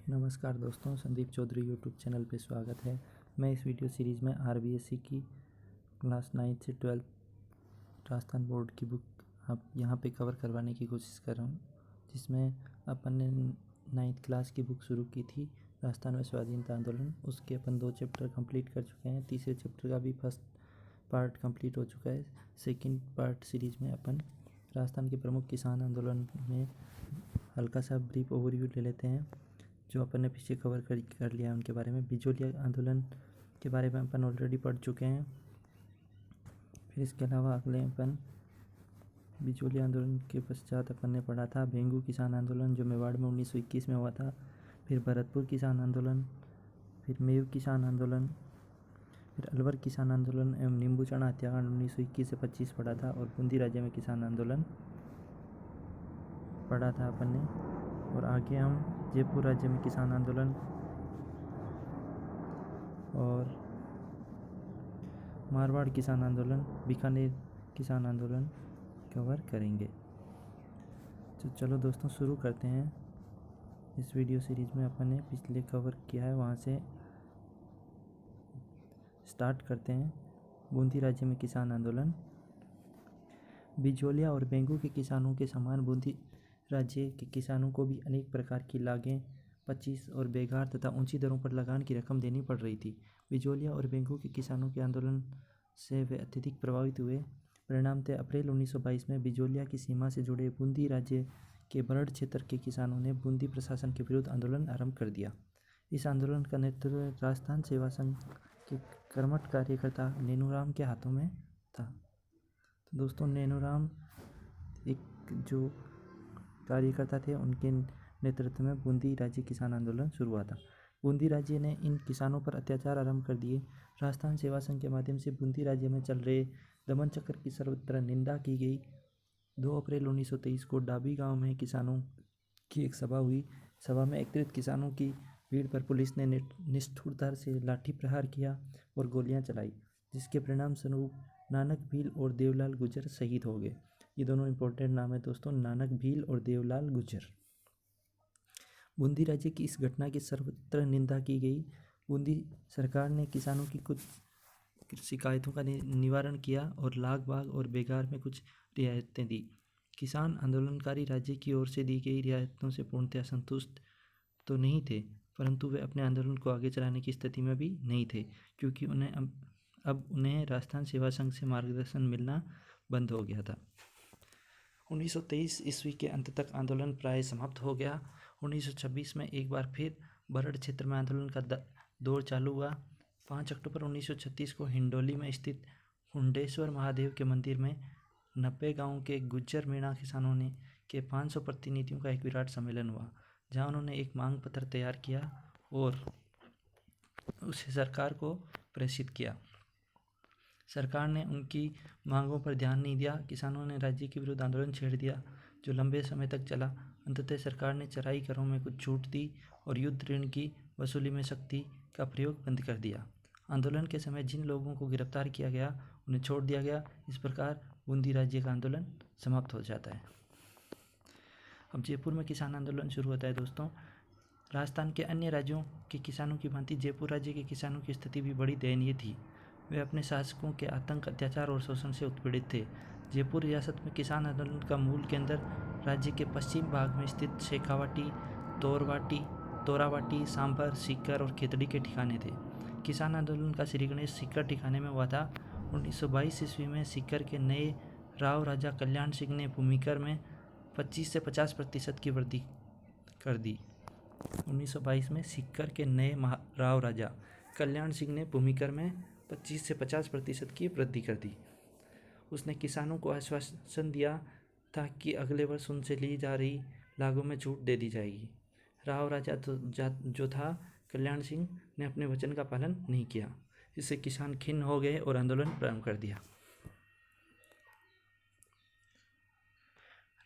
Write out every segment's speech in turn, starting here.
नमस्कार दोस्तों, Sandeep Chaudhary YouTube channel पे स्वागत है। मैं इस वीडियो सीरीज़ में आरबीएससी की क्लास 9 से 12 राजस्थान बोर्ड की बुक आप यहाँ पे कवर करवाने की कोशिश कर रहा हूँ, जिसमें अपन ने 9th क्लास की बुक शुरू की थी राजस्थान में स्वाधीनता आंदोलन। उसके अपन 2 चैप्टर कंप्लीट कर चुके हैं। तीसरे चैप्टर का भी फर्स्ट पार्ट कंप्लीट हो चुका है। सेकंड पार्ट सीरीज़ में अपन राजस्थान के प्रमुख किसान आंदोलन में हल्का सा ब्रीफ ओवरव्यू ले लेते हैं, जो अपन ने पीछे कवर कर लिया है उनके बारे में। बिजोलिया आंदोलन के बारे में अपन ऑलरेडी पढ़ चुके हैं। फिर इसके अलावा अगले अपन बिजोलिया आंदोलन के पश्चात अपन ने पढ़ा था भेंगू किसान आंदोलन, जो मेवाड़ में 1921 में हुआ था। फिर भरतपुर किसान आंदोलन, फिर मेव किसान आंदोलन, फिर अलवर किसान आंदोलन एवं नींबूचढ़ा हत्याकांड 1921 से 25 पढ़ा था। और बूंदी राज्य में किसान आंदोलन पढ़ा था अपन ने। और आगे हम जयपुर राज्य में किसान आंदोलन और मारवाड़ किसान आंदोलन, बीकानेर किसान आंदोलन कवर करेंगे। तो चलो दोस्तों शुरू करते हैं। इस वीडियो सीरीज़ में अपन ने पिछले कवर किया है, वहाँ से स्टार्ट करते हैं। बूंदी राज्य में किसान आंदोलन। बिजोलिया और बेंगू के किसानों के समान बूंदी राज्य के किसानों को भी अनेक प्रकार की लागें 25 और बेगार तथा ऊंची दरों पर लगान की रकम देनी पड़ रही थी। बिजोलिया और बेंगू के किसानों के आंदोलन से वे अत्यधिक प्रभावित हुए। परिणामतः अप्रैल 1922 में बिजोलिया की सीमा से जुड़े बूंदी राज्य के बरड़ क्षेत्र के किसानों ने बूंदी प्रशासन के विरुद्ध आंदोलन आरंभ कर दिया। इस आंदोलन का नेतृत्व राजस्थान सेवा संघ के कर्मठ कार्यकर्ता नेनूराम के हाथों में था। तो दोस्तों, नेनूराम एक जो कार्यकर्ता थे, उनके नेतृत्व में बूंदी राज्य किसान आंदोलन शुरू हुआ था। बूंदी राज्य ने इन किसानों पर अत्याचार आरंभ कर दिए। राजस्थान सेवा संघ के माध्यम से बूंदी राज्य में चल रहे दमन चक्र की सर्वत्र निंदा की गई। 2 अप्रैल 1923 को डाबी गांव में किसानों की एक सभा हुई। सभा में एकत्रित किसानों की भीड़ पर पुलिस ने निष्ठुरता से लाठी प्रहार किया और गोलियां चलाई, जिसके परिणाम स्वरूप नानक भील और देवलाल गुजर शहीद हो गए। ये दोनों इंपॉर्टेंट नाम है दोस्तों, नानक भील और देवलाल गुजर। बूंदी राज्य की इस घटना की सर्वत्र निंदा की गई। बूंदी सरकार ने किसानों की कुछ शिकायतों का निवारण किया और लाग बाग और बेगार में कुछ रियायतें दी। किसान आंदोलनकारी राज्य की ओर से दी गई रियायतों से पूर्णतः संतुष्ट तो नहीं थे, परंतु वे अपने आंदोलन को आगे चलाने की स्थिति में भी नहीं थे, क्योंकि अब उन्हें राजस्थान सेवा संघ से मार्गदर्शन मिलना बंद हो गया था। 1923 ईस्वी के अंत तक आंदोलन प्राय समाप्त हो गया। 1926 में एक बार फिर बरड़ क्षेत्र में आंदोलन का दौर चालू हुआ। 5 अक्टूबर 1936 को हिंडोली में स्थित हुंडेश्वर महादेव के मंदिर में 90 गांवों के गुज्जर मीणा किसानों ने के 500 प्रतिनिधियों का एक विराट सम्मेलन हुआ, जहां उन्होंने एक मांग पत्र तैयार किया और उसे सरकार को प्रेषित किया। सरकार ने उनकी मांगों पर ध्यान नहीं दिया। किसानों ने राज्य के विरुद्ध आंदोलन छेड़ दिया, जो लंबे समय तक चला। अंततः सरकार ने चराई करों में कुछ छूट दी और युद्ध ऋण की वसूली में सख्ती का प्रयोग बंद कर दिया। आंदोलन के समय जिन लोगों को गिरफ्तार किया गया, उन्हें छोड़ दिया गया। इस प्रकार बूंदी राज्य का आंदोलन समाप्त हो जाता है। अब जयपुर में किसान आंदोलन शुरू होता है दोस्तों। राजस्थान के अन्य राज्यों के किसानों की भांति जयपुर राज्य के किसानों की स्थिति भी बड़ी दयनीय थी। वे अपने शासकों के आतंक, अत्याचार और शोषण से उत्पीड़ित थे। जयपुर रियासत में किसान आंदोलन का मूल केंद्र राज्य के पश्चिम भाग में स्थित शेखावाटी, तोरावाटी, सांभर, सीकर और खेतड़ी के ठिकाने थे। किसान आंदोलन का श्री गणेश सीकर ठिकाने में हुआ था। 1922 ईस्वी में सीकर के नए राव राजा कल्याण सिंह ने भूमिकर में 25 से 50% की वृद्धि कर दी। 1922 में सीकर के नए राव राजा कल्याण सिंह ने भूमिकर में 25 से 50% की वृद्धि कर दी। उसने किसानों को आश्वासन दिया था कि अगले वर्ष उनसे ली जा रही लागों में छूट दे दी जाएगी। राव राजा जो था कल्याण सिंह ने अपने वचन का पालन नहीं किया। इससे किसान खिन्न हो गए और आंदोलन प्रारंभ कर दिया।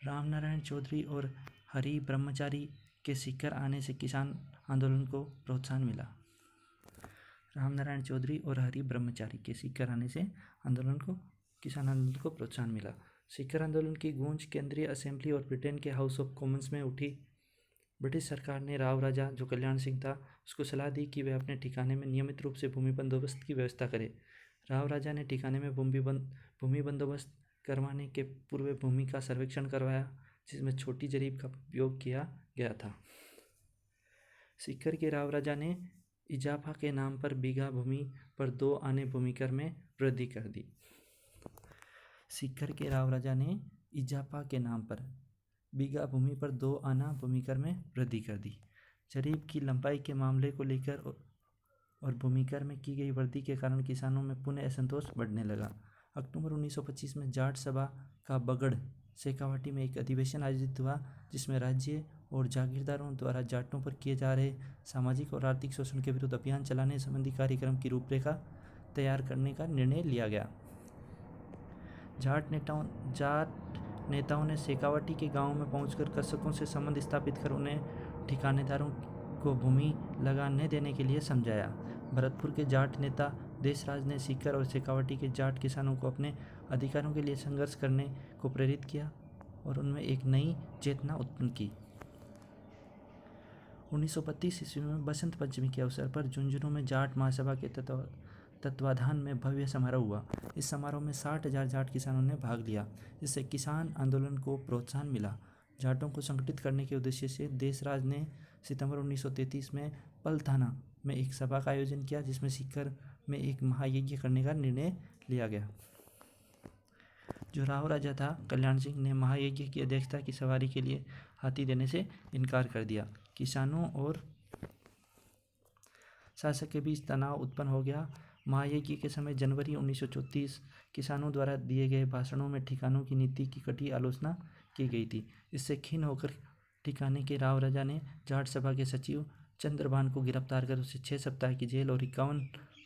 रामनारायण चौधरी और हरि ब्रह्मचारी के सीकर आने से किसान आंदोलन को प्रोत्साहन मिला। रामनारायण चौधरी और हरि ब्रह्मचारी के सीकर आने से किसान आंदोलन को प्रोत्साहन मिला। सीकर आंदोलन की गूंज केंद्रीय असेंबली और ब्रिटेन के हाउस ऑफ कॉमन्स में उठी। ब्रिटिश सरकार ने राव राजा जो कल्याण सिंह था उसको सलाह दी कि वह अपने ठिकाने में नियमित रूप से भूमि बंदोबस्त की व्यवस्था करे। राव राजा ने ठिकाने में भूमि बंदोबस्त करवाने के पूर्व भूमि का सर्वेक्षण करवाया, जिसमें छोटी जरीब का उपयोग किया गया था। सीकर के राव राजा ने इजाफा के नाम पर बीघा भूमि पर 2 आने भूमि कर में वृद्धि कर दी। सीकर के राव राजा ने इजाफा के नाम पर बीघा भूमि पर 2 आना भूमि कर में वृद्धि कर दी। जरीब की लंबाई के मामले को लेकर और भूमि कर में की गई वृद्धि के कारण किसानों में पुनः असंतोष बढ़ने लगा। अक्टूबर 1925 में जाट सभा का बगड़ शेखावाटी में एक अधिवेशन आयोजित हुआ, जिसमें राज्य और जागीरदारों द्वारा जाटों पर किए जा रहे सामाजिक और आर्थिक शोषण के विरुद्ध अभियान चलाने संबंधी कार्यक्रम की रूपरेखा तैयार करने का निर्णय लिया गया। जाट नेताओं ने शेखावाटी के गांवों में पहुंचकर कृषकों से संबंध स्थापित कर उन्हें ठिकानेदारों को भूमि लगाने देने के लिए समझाया। भरतपुर के जाट नेता देशराज ने सीकर और शेखावाटी के जाट किसानों को अपने अधिकारों के लिए संघर्ष करने को प्रेरित किया और उनमें एक नई चेतना उत्पन्न की। 1932 ईस्वी में बसंत पंचमी के अवसर पर झुंझुनू में जाट महासभा के तत्वाधान में भव्य समारोह हुआ। इस समारोह में 60,000 जाट किसानों ने भाग लिया, जिससे किसान आंदोलन को प्रोत्साहन मिला। जाटों को संगठित करने के उद्देश्य से देशराज ने सितंबर 1933 में पलथाना में एक सभा का आयोजन किया, जिसमें सीकर में एक महायज्ञ करने का निर्णय लिया गया। जो राव राजा था कल्याण सिंह ने महायज्ञ की अध्यक्षता की सवारी के लिए हाथी देने से इनकार कर दिया। किसानों और शासक के बीच तनाव उत्पन्न हो गया। महायज्ञ के समय जनवरी 1934 किसानों द्वारा दिए गए भाषणों में ठिकानों की नीति की कटी आलोचना की गई थी। इससे खिन्न होकर ठिकाने के राव राजा ने जाट सभा के सचिव चंद्रभान को गिरफ्तार कर उसे 6 सप्ताह की जेल और 51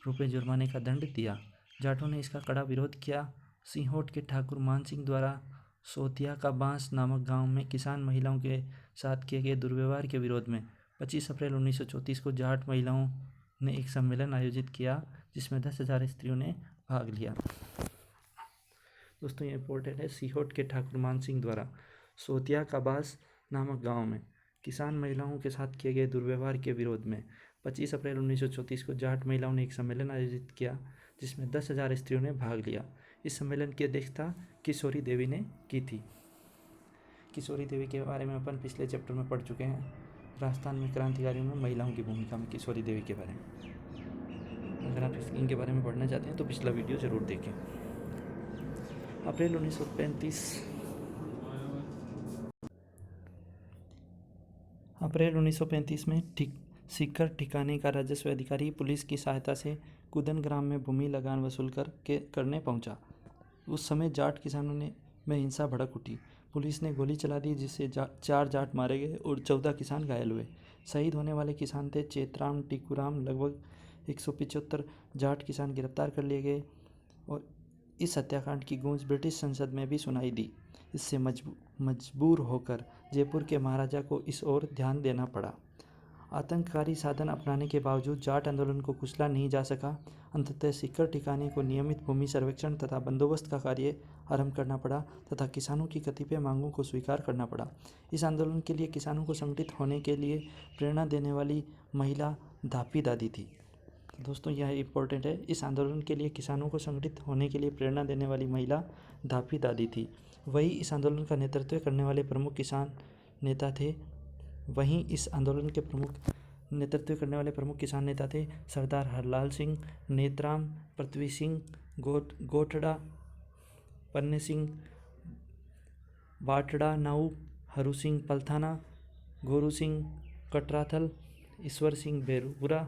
रुपये जुर्माने का दंड दिया। जाटों ने इसका कड़ा विरोध किया। सिंहोट के ठाकुर मान सिंह द्वारा सोतिया का बांस नामक गांव में किसान महिलाओं के साथ किए गए दुर्व्यवहार के विरोध में 25 अप्रैल 1934 को जाट महिलाओं ने एक सम्मेलन आयोजित किया, जिसमें 10,000 स्त्रियों ने भाग लिया। दोस्तों ये इंपॉर्टेंट है। सिंहोट के ठाकुर मान सिंह द्वारा सोतिया का बांस नामक गांव में किसान महिलाओं के साथ किए गए दुर्व्यवहार के विरोध में 25 अप्रैल 1934 को जाट महिलाओं ने एक सम्मेलन आयोजित किया, जिसमें 10,000 स्त्रियों ने भाग लिया। इस सम्मेलन की अध्यक्षता किशोरी देवी ने की थी। किशोरी देवी के बारे में अपन पिछले चैप्टर में पढ़ चुके हैं, राजस्थान में क्रांतिकारियों में महिलाओं की भूमिका में किशोरी देवी के बारे में। अगर आप इनके बारे में पढ़ना चाहते हैं तो पिछला वीडियो ज़रूर देखें। अप्रैल 1935 में सीकर ठिकाने का राजस्व अधिकारी पुलिस की सहायता से कुदन ग्राम में भूमि लगान वसूल करने पहुंचा। उस समय जाट किसानों में हिंसा भड़क उठी। पुलिस ने गोली चला दी, जिससे 4 जाट मारे गए और 14 किसान घायल हुए। शहीद होने वाले किसान थे चेतराम टीकूराम। लगभग 175 जाट किसान गिरफ्तार कर लिए गए और इस हत्याकांड की गूंज ब्रिटिश संसद में भी सुनाई दी। इससे मजबूर होकर जयपुर के महाराजा को इस ओर ध्यान देना पड़ा। आतंककारी साधन अपनाने के बावजूद जाट आंदोलन को कुचला नहीं जा सका। अंततः सीकर ठिकाने को नियमित भूमि सर्वेक्षण तथा बंदोबस्त का कार्य आरंभ करना पड़ा तथा किसानों की कतिपय मांगों को स्वीकार करना पड़ा। इस आंदोलन के लिए किसानों को संगठित होने के लिए प्रेरणा देने वाली महिला धापी दादी थी। दोस्तों यह इंपॉर्टेंट है। इस आंदोलन के लिए किसानों को संगठित होने के लिए प्रेरणा देने वाली महिला धापी दादी थी। वही इस आंदोलन का नेतृत्व करने वाले प्रमुख किसान नेता थे। सरदार हरलाल सिंह, नेतराम, पृथ्वी सिंह, गोठड़ा, पन्ने सिंह, बाटड़ा नाऊ, हरू सिंह पलथाना, गोरू सिंह कटराथल, ईश्वर सिंह बेरुपुरा,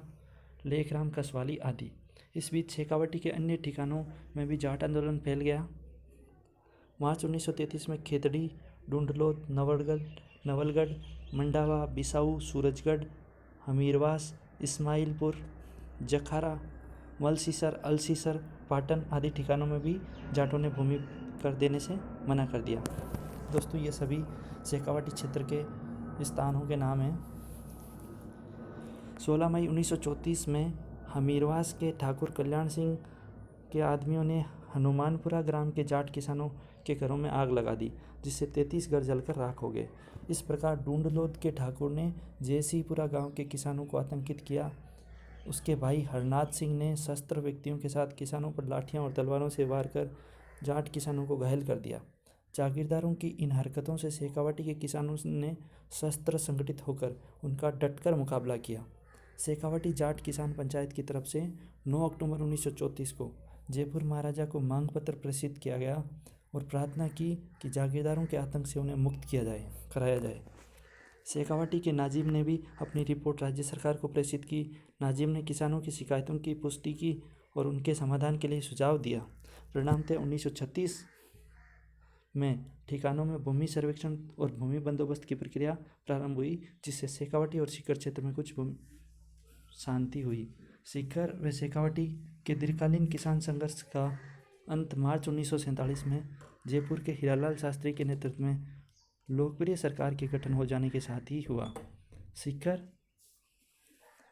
लेखराम कसवाली आदि। इस बीच शेखावाटी के अन्य ठिकानों में भी जाट आंदोलन फैल गया। मार्च 1933 में खेतड़ी, ढूंढलोद, नवलगढ़, मंडावा, बिसाऊ, सूरजगढ़, हमीरवास, इस्माइलपुर, जखारा, मलसीसर, अलसीसर, पाटन आदि ठिकानों में भी जाटों ने भूमि कर देने से मना कर दिया। दोस्तों ये सभी शेखावाटी क्षेत्र के स्थानों के नाम हैं। 16 मई 1934 में हमीरवास के ठाकुर कल्याण सिंह के आदमियों ने हनुमानपुरा ग्राम के जाट किसानों के घरों में आग लगा दी, जिससे 33 घर जलकर राख हो गए। इस प्रकार ढूंढलोद के ठाकुर ने जयसिंहपुरा गांव के किसानों को आतंकित किया। उसके भाई हरनाथ सिंह ने शस्त्र व्यक्तियों के साथ किसानों पर लाठियां और तलवारों से वार कर जाट किसानों को घायल कर दिया। जागीरदारों की इन हरकतों से शेखावाटी के किसानों ने शस्त्र संगठित होकर उनका डटकर मुकाबला किया। शेखावाटी जाट किसान पंचायत की तरफ से 9 अक्टूबर 1934 को जयपुर महाराजा को मांग पत्र प्रेषित किया गया और प्रार्थना की कि जागीरदारों के आतंक से उन्हें मुक्त कराया जाए। शेखावाटी के नाजिम ने भी अपनी रिपोर्ट राज्य सरकार को प्रेषित की। नाजिम ने किसानों की शिकायतों की पुष्टि की और उनके समाधान के लिए सुझाव दिया। परिणामतः 1936 में ठिकानों में भूमि सर्वेक्षण और भूमि बंदोबस्त की प्रक्रिया प्रारंभ हुई, जिससे शेखावाटी और सीकर क्षेत्र में कुछ शांति हुई। सीकर व शेखावाटी के दीर्घकालीन किसान संघर्ष का अंत मार्च 1947 में जयपुर के हीरालाल शास्त्री के नेतृत्व में लोकप्रिय सरकार के गठन हो जाने के साथ ही हुआ। सीकर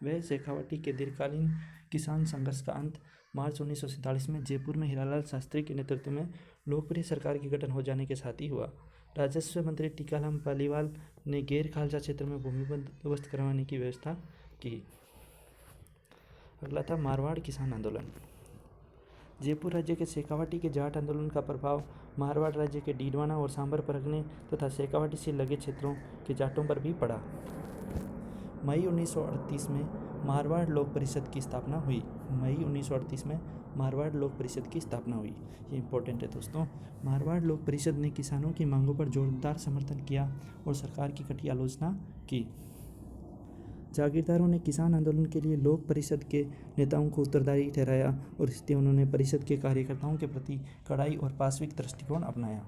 व शेखावाटी के दीर्घकालीन किसान संघर्ष का अंत मार्च 1947 में जयपुर में हीरालाल शास्त्री के नेतृत्व में लोकप्रिय सरकार के गठन हो जाने के साथ ही हुआ। राजस्व मंत्री टीकाराम पालीवाल ने गैर खालसा क्षेत्र में भूमि बंदोबस्त करवाने की व्यवस्था की। अगला था मारवाड़ किसान आंदोलन। जयपुर राज्य के शेखावाटी के जाट आंदोलन का प्रभाव मारवाड़ राज्य के डीडवाना और सांबर परगने तथा शेखावाटी से लगे क्षेत्रों के जाटों पर भी पड़ा। मई 1938 में मारवाड़ लोक परिषद की स्थापना हुई। मई 1938 में मारवाड़ लोक परिषद की स्थापना हुई। ये इंपॉर्टेंट है दोस्तों। मारवाड़ लोक परिषद ने किसानों की मांगों पर जोरदार समर्थन किया और सरकार की कड़ी आलोचना की। जागीरदारों ने किसान आंदोलन के लिए लोक परिषद के नेताओं को उत्तरदायी ठहराया और इसलिए उन्होंने परिषद के कार्यकर्ताओं के प्रति कड़ाई और पाशविक दृष्टिकोण अपनाया।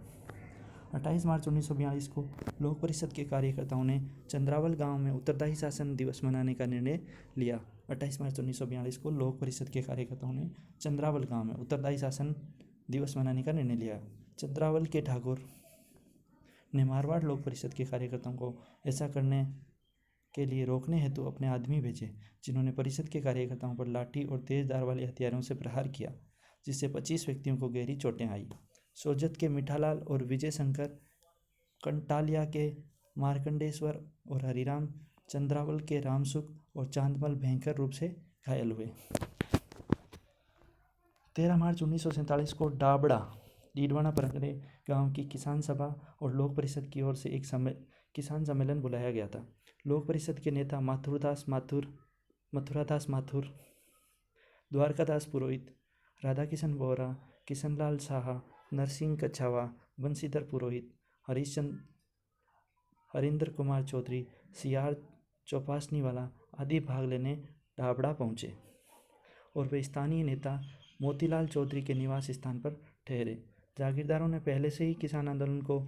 28 मार्च 1942 को लोक परिषद के कार्यकर्ताओं ने चंद्रावल गांव में उत्तरदायी शासन दिवस मनाने का निर्णय लिया। 28 मार्च 1942 को लोक परिषद के कार्यकर्ताओं ने चंद्रावल गांव में उत्तरदायी शासन दिवस मनाने का निर्णय लिया। चंद्रावल के ठाकुर ने मारवाड़ लोक परिषद के कार्यकर्ताओं को ऐसा करने के लिए रोकने हेतु अपने आदमी भेजे, जिन्होंने परिषद के कार्यकर्ताओं पर लाठी और तेज धार वाले हथियारों से प्रहार किया, जिससे 25 व्यक्तियों को गहरी चोटें आई। सोजत के मिठालाल और विजय शंकर, कंटालिया के मार्कंडेश्वर और हरिराम, चंद्रावल के रामसुख और चांदमल भयंकर रूप से घायल हुए। 13 मार्च 1947 को डाबड़ा डीडवाना परगने गांव की किसान सभा और लोक परिषद की ओर से एक किसान सम्मेलन बुलाया गया था। लोक परिषद के नेता मथुरादास माथुर, द्वारकादास पुरोहित, राधाकिशन बोहरा, किशनलाल साहा, नरसिंह कछावा, बंशीधर पुरोहित, हरिंद्र कुमार चौधरी, सियार चौपासनीवाला आदि भाग लेने डाबड़ा पहुँचे और वे स्थानीय नेता मोतीलाल चौधरी के निवास स्थान पर ठहरे। जागीरदारों ने पहले से ही किसान आंदोलन को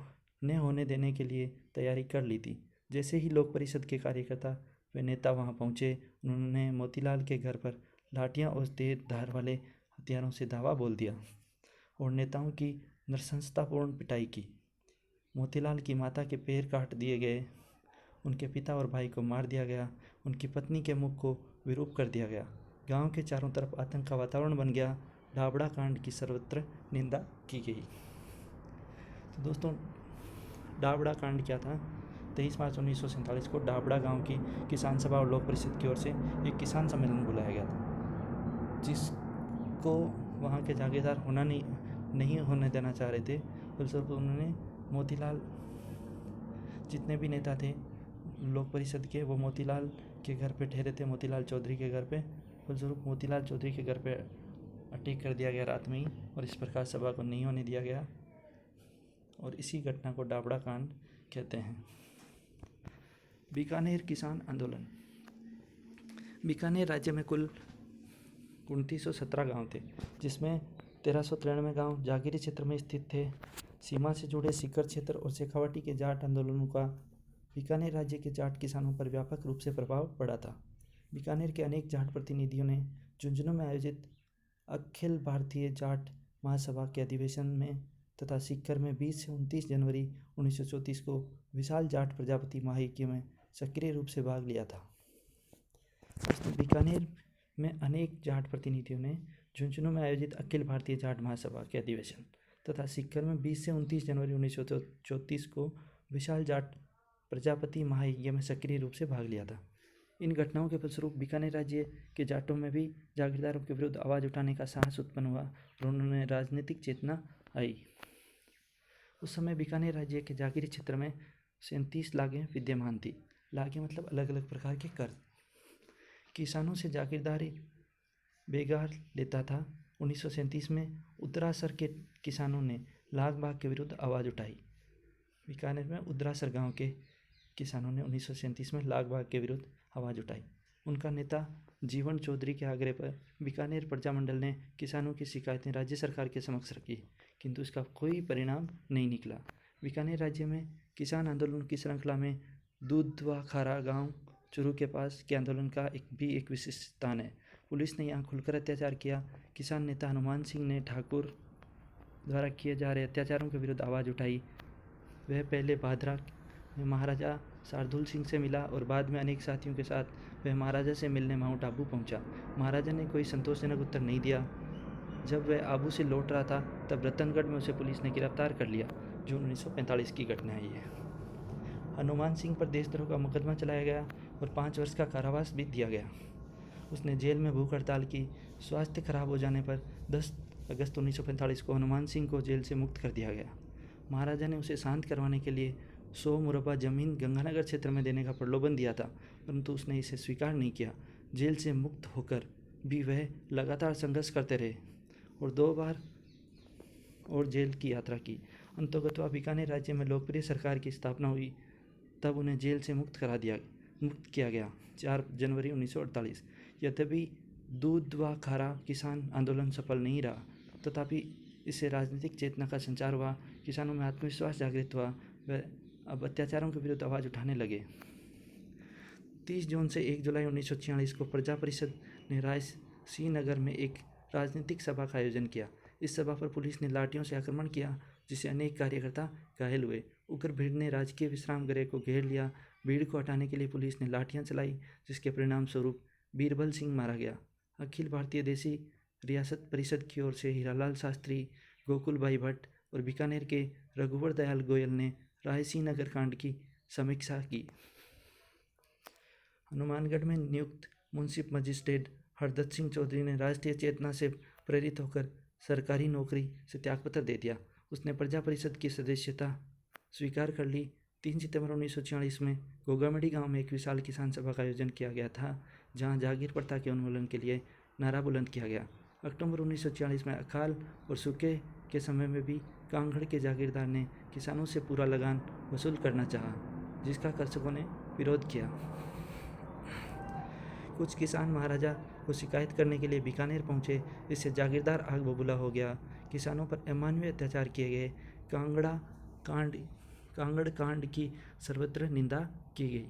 न होने देने के लिए तैयारी कर ली थी। जैसे ही लोक परिषद के कार्यकर्ता व नेता वहां पहुंचे, उन्होंने मोतीलाल के घर पर लाठियां और तेज धार वाले हथियारों से धावा बोल दिया और नेताओं की नृशंसतापूर्ण पिटाई की। मोतीलाल की माता के पैर काट दिए गए, उनके पिता और भाई को मार दिया गया, उनकी पत्नी के मुख को विरूप कर दिया गया। गांव के चारों तरफ आतंक का वातावरण बन गया। डाबड़ा कांड की सर्वत्र निंदा की गई। तो दोस्तों, डाबड़ा कांड क्या था? 23 मार्च 1947 को डाबड़ा गांव की किसान सभा और लोक परिषद की ओर से एक किसान सम्मेलन बुलाया गया था, जिसको वहाँ के जागीरदार नहीं होने देना चाह रहे थे। फलस्वरूप उन्होंने मोतीलाल, जितने भी नेता थे लोक परिषद के, वो मोतीलाल के घर पे ठहरे थे, मोतीलाल चौधरी के घर पे। फलस्वरूप मोतीलाल चौधरी के घर पे अटैक कर दिया गया रात में ही, और इस प्रकार सभा को नहीं होने दिया गया, और इसी घटना को डाबड़ा कांड कहते हैं। बीकानेर किसान आंदोलन। बीकानेर राज्य में कुल 2917 गांव थे, जिसमें 1393 गांव जागीरी क्षेत्र में स्थित थे। सीमा से जुड़े सीकर क्षेत्र और शेखावाटी के जाट आंदोलनों का बीकानेर राज्य के जाट किसानों पर व्यापक रूप से प्रभाव पड़ा था। बीकानेर के अनेक जाट प्रतिनिधियों ने झुंझुनू में आयोजित अखिल भारतीय जाट महासभा के अधिवेशन में तथा सीकर में 20 से 29 जनवरी 1934 को विशाल जाट प्रजापति महायज्ञ में सक्रिय रूप से भाग लिया था। बीकानेर में अनेक जाट प्रतिनिधियों ने झुंझुनू में आयोजित अखिल भारतीय जाट महासभा के अधिवेशन तथा सीकर में 20 से 29 जनवरी 1934 को विशाल जाट प्रजापति महायज्ञ में सक्रिय रूप से भाग लिया था। इन घटनाओं के फलस्वरूप बीकानेर राज्य के जाटों में भी जागीरदारों के विरुद्ध आवाज़ उठाने का साहस उत्पन्न हुआ और उन्होंने राजनीतिक चेतना आई। उस समय बीकानेर राज्य के जागीरी क्षेत्र में 37 लागें विद्यमान थी। लागें मतलब अलग अलग प्रकार के कर। किसानों से जागीरदारी बेगार लेता था। 1937 में उदरासर के किसानों ने लाग बाग के विरुद्ध आवाज़ उठाई। बीकानेर में उदरासर गांव के किसानों ने 1937 में लाग बाग के विरुद्ध आवाज़ उठाई। उनका नेता जीवन चौधरी के आग्रह पर बीकानेर प्रजामंडल ने किसानों की शिकायतें राज्य सरकार के समक्ष रखी, किंतु इसका कोई परिणाम नहीं निकला। बीकानेर राज्य में किसान आंदोलन की श्रृंखला में दूधवा-खारा गांव चुरू के पास के आंदोलन का एक विशिष्ट स्थान है। पुलिस ने यहाँ खुलकर अत्याचार किया। किसान नेता हनुमान सिंह ने ठाकुर द्वारा किए जा रहे अत्याचारों के विरुद्ध आवाज़ उठाई। वह पहले भादरा में महाराजा शार्दुल सिंह से मिला और बाद में अनेक साथियों के साथ वह महाराजा से मिलने माउंट आबू पहुंचा। महाराजा ने कोई संतोषजनक उत्तर नहीं दिया। जब वह आबू से लौट रहा था तब रतनगढ़ में उसे पुलिस ने गिरफ्तार कर लिया। जून 1945 की घटना है ये। हनुमान सिंह पर देशद्रोह का मुकदमा चलाया गया और 5 वर्ष का कारावास भी दिया गया। उसने जेल में भूख हड़ताल की। स्वास्थ्य खराब हो जाने पर 10 अगस्त 1945 को हनुमान सिंह को जेल से मुक्त कर दिया गया। महाराजा ने उसे शांत करवाने के लिए 100 मुरब्बा जमीन गंगानगर क्षेत्र में देने का प्रलोभन दिया था, परंतु उसने इसे स्वीकार नहीं किया। जेल से मुक्त होकर भी वह लगातार संघर्ष करते रहे और 2 बार और जेल की यात्रा की। अंततः बीकानेर राज्य में लोकप्रिय सरकार की स्थापना हुई। तब उन्हें जेल से मुक्त किया गया 4 जनवरी 1948। यद्यपि दूधवा-खारा किसान आंदोलन सफल नहीं रहा, तथापि इससे राजनीतिक चेतना का संचार हुआ। किसानों में आत्मविश्वास जागृत हुआ। वह अब अत्याचारों के विरुद्ध आवाज़ उठाने लगे। 30 जून से 1 जुलाई 1946 को प्रजा परिषद ने रायसीनगर में एक राजनीतिक सभा का आयोजन किया। इस सभा पर पुलिस ने लाठियों से आक्रमण किया, जिससे अनेक कार्यकर्ता घायल हुए। उग्र भीड़ ने राजकीय विश्राम गृह को घेर लिया। भीड़ को हटाने के लिए पुलिस ने लाठियां चलाई, जिसके परिणाम स्वरूप बीरबल सिंह मारा गया। अखिल भारतीय देसी रियासत परिषद की ओर से हीरालाल शास्त्री, गोकुल भाई भट्ट और बीकानेर के रघुवर दयाल गोयल ने रायसीनगर कांड की समीक्षा की। हनुमानगढ़ में नियुक्त मुंसिफ मजिस्ट्रेट हरदत्त सिंह चौधरी ने राष्ट्रीय चेतना से प्रेरित होकर सरकारी नौकरी से त्यागपत्र दे दिया। उसने प्रजा परिषद की सदस्यता स्वीकार कर ली। 3 सितंबर 1946 में गोगामड़ी गांव में एक विशाल किसान सभा का आयोजन किया गया था, जहां जागीर प्रथा के उन्मूलन के लिए नारा बुलंद किया गया। अक्टूबर 1946 में अकाल और सूखे के समय में भी कांगड़ के जागीरदार ने किसानों से पूरा लगान वसूल करना चाहा, जिसका कृषकों ने विरोध किया। कुछ किसान महाराजा को शिकायत करने के लिए बीकानेर पहुंचे, जिससे जागीरदार आग बबूला हो गया। किसानों पर अमानवीय अत्याचार किए गए। कांगड़ कांड की सर्वत्र निंदा की गई।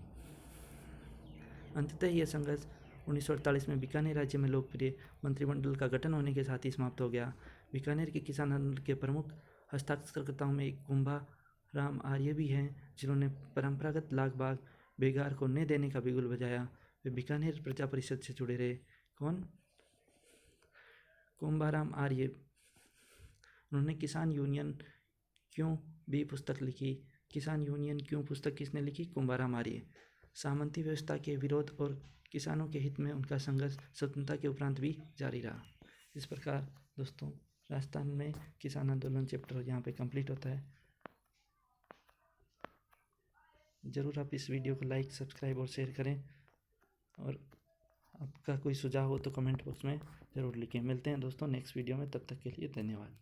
अंततः यह संघर्ष 1948 में बीकानेर राज्य में लोकप्रिय मंत्रिमंडल का गठन होने के साथ ही समाप्त हो गया। बीकानेर के किसान आंदोलन के प्रमुख हस्ताक्षरकर्ताओं में एक कुंभा राम आर्य भी हैं, जिन्होंने परंपरागत लाग बाग बेगार को न देने का बिगुल बजाया। वे बीकानेर प्रजा परिषद से जुड़े रहे। कौन? कुंभाराम आर्य। उन्होंने किसान यूनियन क्यों भी पुस्तक लिखी। किसान यूनियन क्यों पुस्तक किसने लिखी? कुंभाराम आर्य। सामंती व्यवस्था के विरोध और किसानों के हित में उनका संघर्ष स्वतंत्रता के उपरांत भी जारी रहा। इस प्रकार दोस्तों, राजस्थान में किसान आंदोलन चैप्टर यहाँ पे कंप्लीट होता है। ज़रूर आप इस वीडियो को लाइक, सब्सक्राइब और शेयर करें, और आपका कोई सुझाव हो तो कमेंट बॉक्स में ज़रूर लिखें। मिलते हैं दोस्तों नेक्स्ट वीडियो में, तब तक के लिए धन्यवाद।